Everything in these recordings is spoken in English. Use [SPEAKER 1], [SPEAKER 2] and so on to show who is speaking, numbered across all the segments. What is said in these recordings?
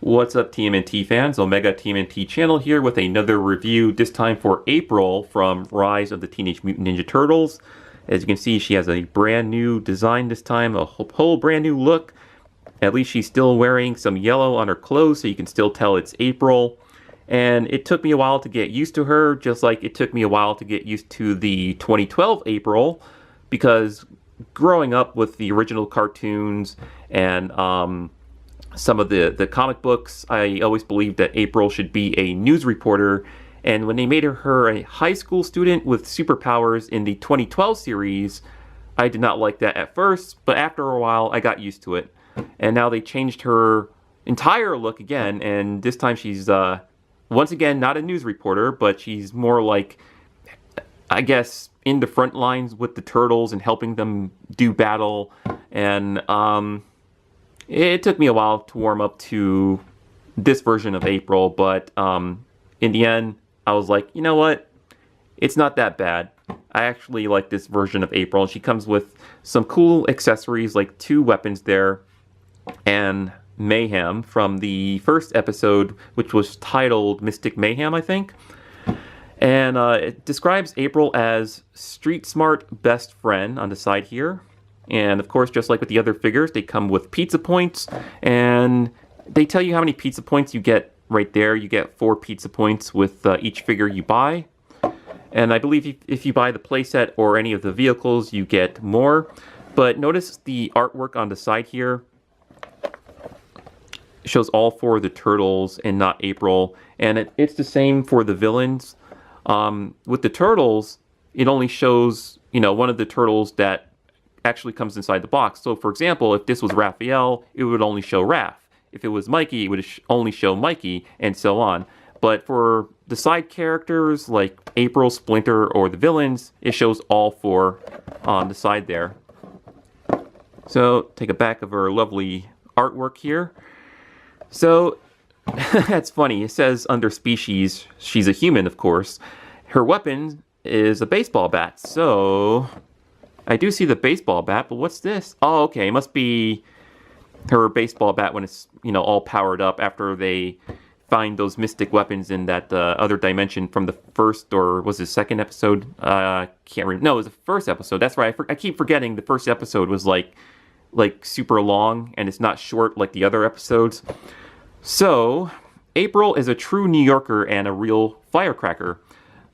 [SPEAKER 1] What's up, TMNT fans? Omega TMNT channel here with another review, this time for April from Rise of the Teenage Mutant Ninja Turtles. As you can see, she has a brand new design this time, a whole brand new look. At least she's still wearing some yellow on her clothes, so you can still tell it's April. And it took me a while to get used to her, just like it took me a while to get used to the 2012 April, because growing up with the original cartoons and some of the comic books, I always believed that April should be a news reporter, and when they made her a high school student with superpowers in the 2012 series, I did not like that at first, but after a while I got used to it. And now they changed her entire look again, and this time she's once again not a news reporter, but she's more like, I guess, in the front lines with the turtles and helping them do battle. And it took me a while to warm up to this version of April, but in the end, I was like, you know what? It's not that bad. I actually like this version of April. She comes with some cool accessories, like 2 weapons there, and Mayhem from the first episode, which was titled Mystic Mayhem, I think. And it describes April as street smart best friend on the side here. And of course, just like with the other figures, they come with pizza points, and they tell you how many pizza points you get right there. You get 4 pizza points with each figure you buy. And I believe if you buy the playset or any of the vehicles, you get more. But notice the artwork on the side here. It shows all 4 of the turtles and not April. And it's the same for the villains. With the turtles, it only shows, one of the turtles that actually comes inside the box. So for example, if this was Raphael, it would only show Raph. If it was Mikey, it would only show Mikey, and so on. But for the side characters like April, Splinter, or the villains, it shows all 4 on the side there. So take a back of her lovely artwork here. So that's funny. It says under species, she's a human, of course. Her weapon is a baseball bat. So I do see the baseball bat, but what's this? Oh, okay, it must be her baseball bat when it's, all powered up after they find those mystic weapons in that other dimension from the first, or was it second episode? Can't remember. No, it was the first episode. That's right. I keep forgetting the first episode was like super long, and it's not short like the other episodes. So, April is a true New Yorker and a real firecracker.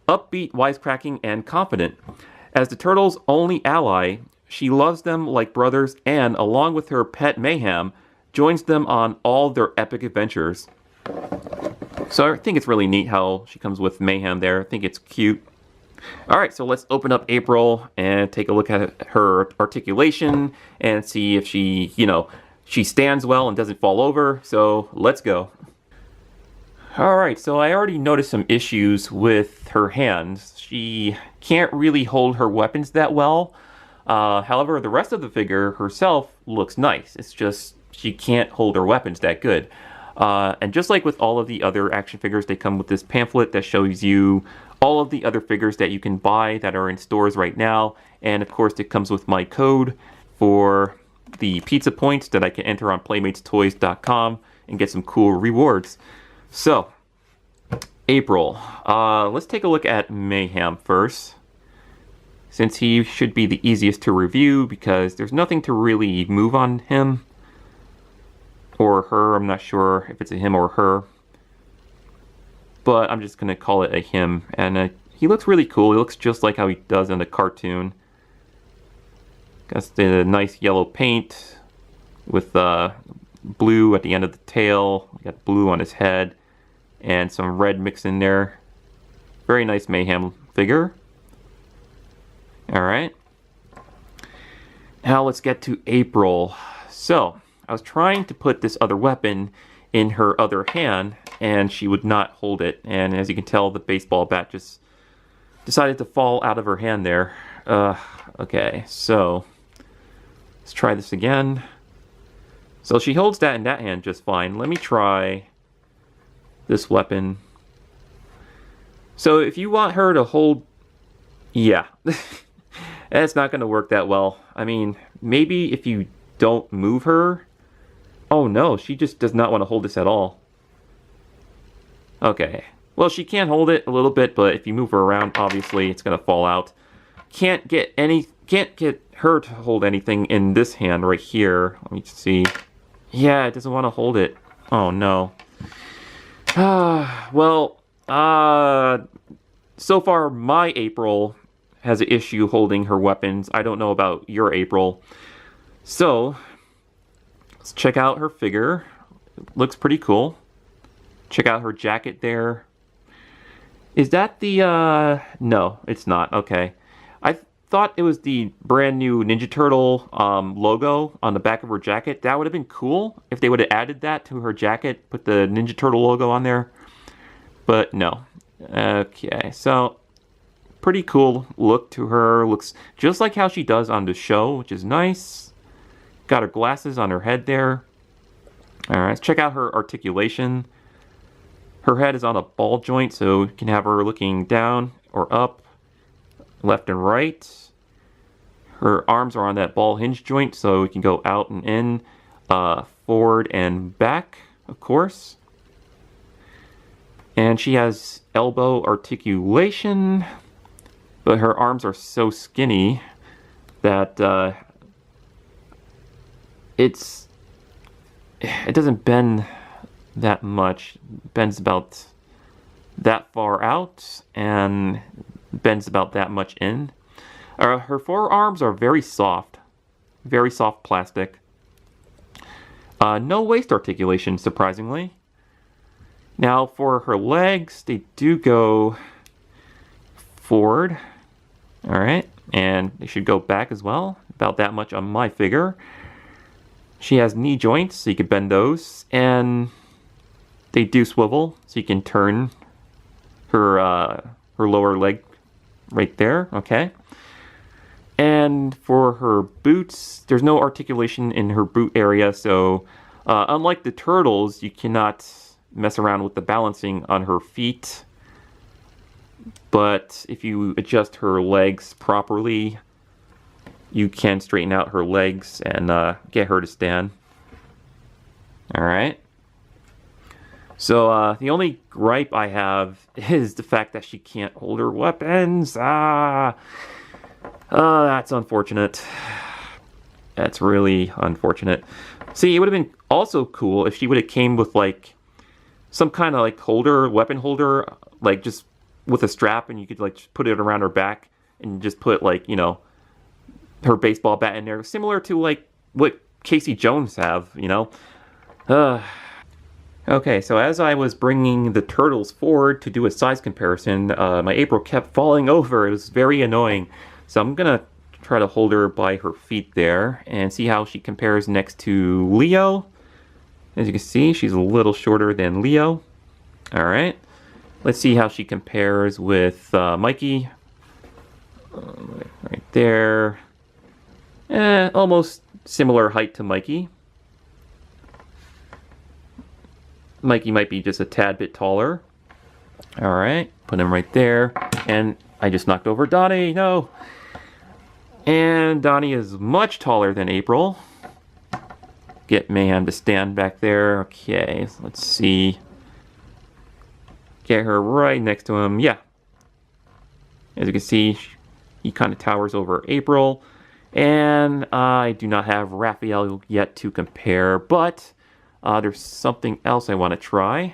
[SPEAKER 1] Upbeat, wisecracking, and confident. As the turtles' only ally, she loves them like brothers and, along with her pet Mayhem, joins them on all their epic adventures. So I think it's really neat how she comes with Mayhem there. I think it's cute. Alright, so let's open up April and take a look at her articulation and see if she, she stands well and doesn't fall over. So let's go. Alright, so I already noticed some issues with her hands. She can't really hold her weapons that well. However, the rest of the figure herself looks nice. It's just she can't hold her weapons that good. And just like with all of the other action figures, they come with this pamphlet that shows you all of the other figures that you can buy that are in stores right now. And of course, it comes with my code for the pizza points that I can enter on playmatestoys.com and get some cool rewards. So, April. Let's take a look at Mayhem first, since he should be the easiest to review because there's nothing to really move on him. Or her, I'm not sure if it's a him or her. But I'm just going to call it a him. And he looks really cool. He looks just like how he does in the cartoon. Got the nice yellow paint with blue at the end of the tail. Got blue on his head and some red mixed in there. Very nice Mayhem figure. Alright. Now let's get to April. So, I was trying to put this other weapon in her other hand, and she would not hold it. And as you can tell, the baseball bat just decided to fall out of her hand there. Okay, so let's try this again. So she holds that in that hand just fine. Let me try this weapon. So if you want her to hold... Yeah. It's not going to work that well. I mean, maybe if you don't move her, Oh no, she just does not want to hold this at all. Okay. Well, she can hold it a little bit, but if you move her around, obviously it's gonna fall out. Can't get her to hold anything in this hand right here. Let me see. Yeah, it doesn't want to hold it. Oh no. Well, so far my April has an issue holding her weapons. I don't know about your April. So, let's check out her figure. It looks pretty cool. Check out her jacket there. Is that the, no, it's not. Okay. I thought it was the brand new Ninja Turtle logo on the back of her jacket. That would have been cool if they would have added that to her jacket, put the Ninja Turtle logo on there. But no. Okay, so pretty cool look to her. Looks just like how she does on the show, which is nice. Got her glasses on her head there. Alright, let's check out her articulation. Her head is on a ball joint, so you can have her looking down or up, left and right. Her arms are on that ball hinge joint, so we can go out and in, forward and back, of course. And she has elbow articulation, but her arms are so skinny that it doesn't bend that much. It bends about that far out and bends about that much in. Her forearms are very soft plastic. No waist articulation, surprisingly. Now for her legs, they do go forward. Alright, and they should go back as well. About that much on my figure. She has knee joints, so you can bend those. And they do swivel, so you can turn her lower leg right there. Okay. And for her boots, there's no articulation in her boot area, so unlike the turtles, you cannot mess around with the balancing on her feet. But if you adjust her legs properly, you can straighten out her legs and get her to stand. Alright. So the only gripe I have is the fact that she can't hold her weapons. That's unfortunate. That's really unfortunate. See, it would have been also cool if she would have came with like some kind of like holder, weapon holder, like just with a strap, and you could like just put it around her back and just put like, you know, her baseball bat in there, similar to like what Casey Jones have, you know. Okay, so as I was bringing the turtles forward to do a size comparison, my April kept falling over. It was very annoying. So I'm gonna try to hold her by her feet there and see how she compares next to Leo. As you can see, she's a little shorter than Leo. Alright, let's see how she compares with Mikey. Right there. Almost similar height to Mikey. Mikey might be just a tad bit taller. Alright, put him right there. And I just knocked over Donnie, no! And Donnie is much taller than April. Get Mayhem to stand back there. Okay, let's see. Get her right next to him. Yeah. As you can see, he kind of towers over April. And I do not have Raphael yet to compare, but there's something else I want to try.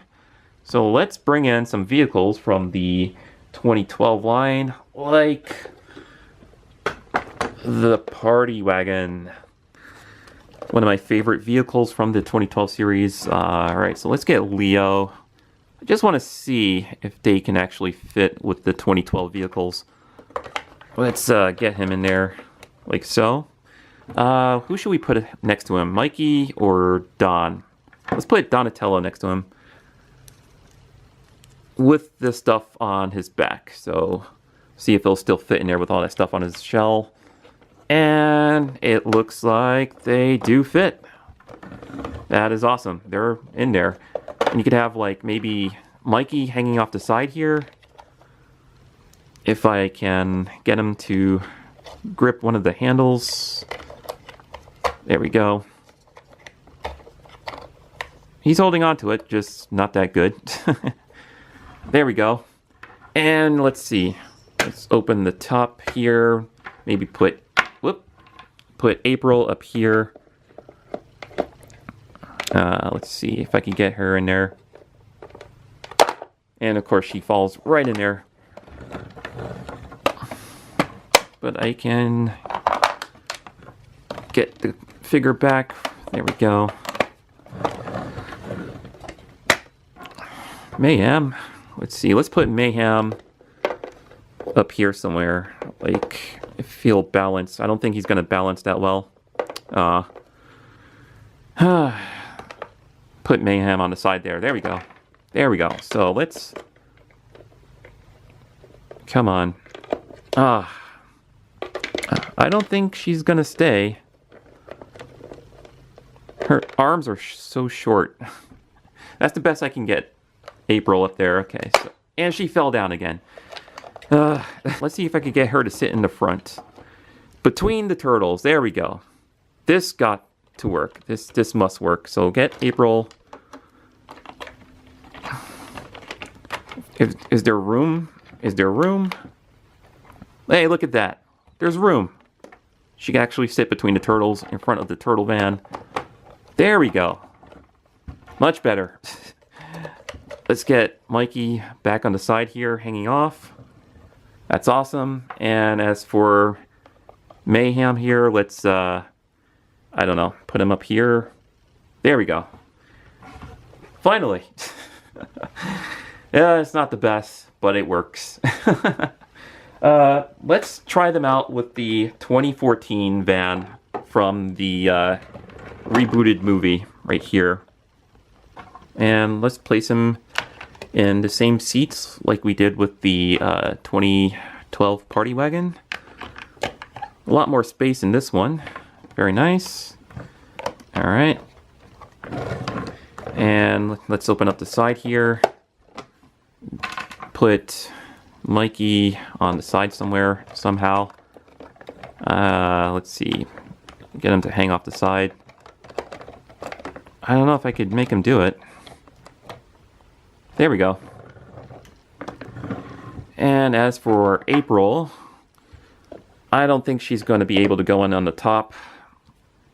[SPEAKER 1] So let's bring in some vehicles from the 2012 line, like the Party Wagon. One of my favorite vehicles from the 2012 series. Alright, so let's get Leo. I just want to see if they can actually fit with the 2012 vehicles. Let's get him in there, like so. Who should we put next to him? Mikey or Don? Let's put Donatello next to him. With the stuff on his back. So, see if he'll still fit in there with all that stuff on his shell. And it looks like they do fit. That is awesome. They're in there. And you could have like maybe Mikey hanging off the side here. If I can get him to grip one of the handles. There we go. He's holding on to it, just not that good. There we go. And let's see. Let's open the top here. Maybe put April up here. Let's see if I can get her in there. And of course she falls right in there. But I can get the figure back. There we go. Mayhem. Let's see. Let's put Mayhem up here somewhere. Like, I feel balanced. I don't think he's going to balance that well. Put Mayhem on the side there. There we go. There we go. So let's... Come on. I don't think she's going to stay. Her arms are so short. That's the best I can get. April up there. Okay. So, and she fell down again. Let's see if I could get her to sit in the front. Between the turtles. There we go. This got to work. This must work. So get April. Is there room? Is there room? Hey, look at that. There's room. She can actually sit between the turtles in front of the turtle van. There we go. Much better. Let's get Mikey back on the side here, hanging off. That's awesome. And as for Mayhem here, let's, I don't know, put him up here. There we go. Finally. Yeah, it's not the best, but it works. Let's try them out with the 2014 van from the rebooted movie right here. And let's place him in the same seats like we did with the 2012 Party Wagon. A lot more space in this one. Very nice. All right. And let's open up the side here. Put Mikey on the side somewhere, somehow. Let's see. Get him to hang off the side. I don't know if I could make him do it. There we go. And as for April, I don't think she's going to be able to go in on the top,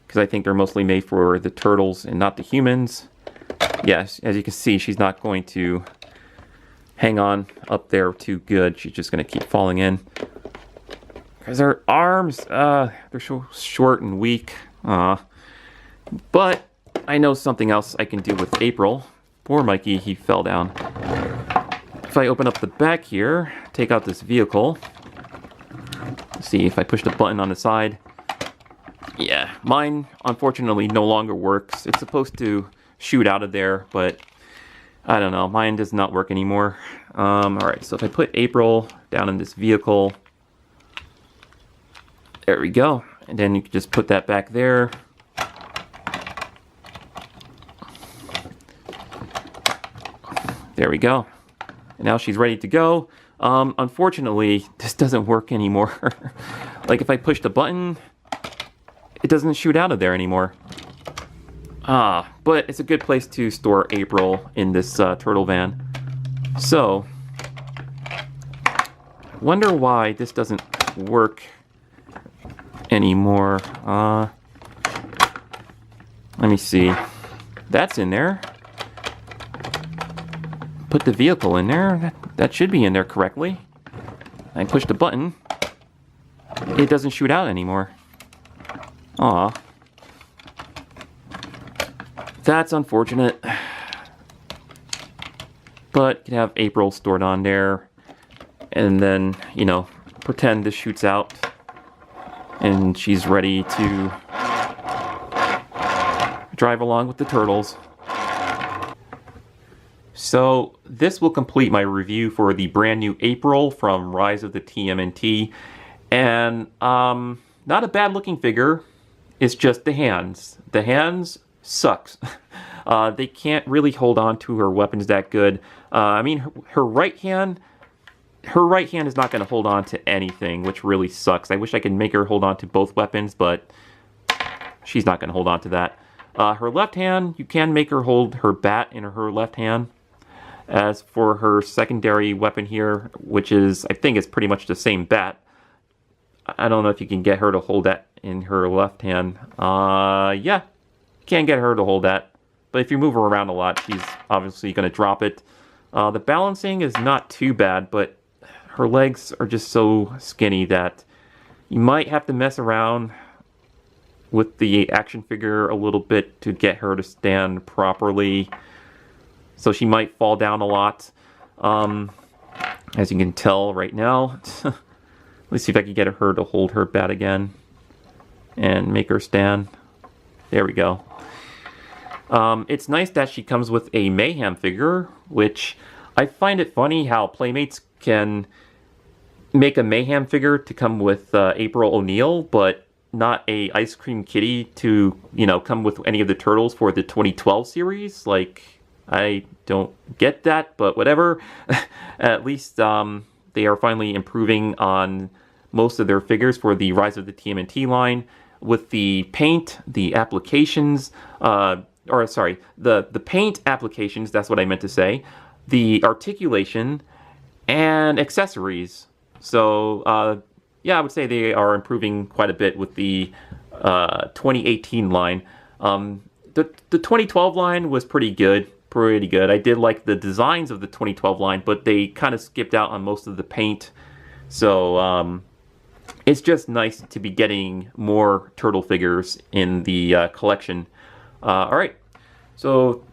[SPEAKER 1] because I think they're mostly made for the turtles and not the humans. Yes, as you can see, she's not going to hang on up there too good. She's just going to keep falling in. Because her arms, they're so short and weak. But I know something else I can do with April. Poor Mikey, he fell down. If I open up the back here, take out this vehicle. See if I push the button on the side. Yeah, mine unfortunately no longer works. It's supposed to shoot out of there, but I don't know. Mine does not work anymore. Alright, so if I put April down in this vehicle, there we go. And then you can just put that back there. There we go. And now she's ready to go. Unfortunately, this doesn't work anymore. Like if I push the button, it doesn't shoot out of there anymore. But it's a good place to store April in this turtle van. So, wonder why this doesn't work anymore. Let me see. That's in there. Put the vehicle in there. That should be in there correctly. I push the button. It doesn't shoot out anymore. Aw. That's unfortunate. But you can have April stored on there. And then, you know, pretend this shoots out. And she's ready to drive along with the turtles. So this will complete my review for the brand new April from Rise of the TMNT. And not a bad looking figure. It's just the hands. The hands sucks. They can't really hold on to her weapons that good. I mean, her right hand is not going to hold on to anything, which really sucks. I wish I could make her hold on to both weapons, but she's not going to hold on to that. Her left hand, you can make her hold her bat in her left hand. As for her secondary weapon here, which is, I think, is pretty much the same bat. I don't know if you can get her to hold that in her left hand. Yeah, you can get her to hold that. But if you move her around a lot, she's obviously going to drop it. The balancing is not too bad, but her legs are just so skinny that you might have to mess around with the action figure a little bit to get her to stand properly. So she might fall down a lot, as you can tell right now. Let's see if I can get her to hold her bat again and make her stand. There we go. It's nice that she comes with a Mayhem figure, which I find it funny how Playmates can make a Mayhem figure to come with April O'Neil, but not a Ice Cream Kitty to, you know, come with any of the Turtles for the 2012 series. Like, I don't get that, but whatever. At least they are finally improving on most of their figures for the Rise of the TMNT line with the paint, the applications, the paint applications, that's what I meant to say, the articulation, and accessories. So, yeah, I would say they are improving quite a bit with the 2018 line. The 2012 line was pretty good. I did like the designs of the 2012 line, but they kind of skipped out on most of the paint. So it's just nice to be getting more turtle figures in the collection. Alright, so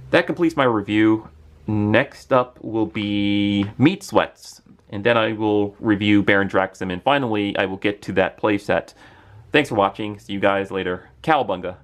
[SPEAKER 1] that completes my review. Next up will be Meat Sweats, and then I will review Baron Draxum, and finally I will get to that playset. Thanks for watching. See you guys later. Cowabunga!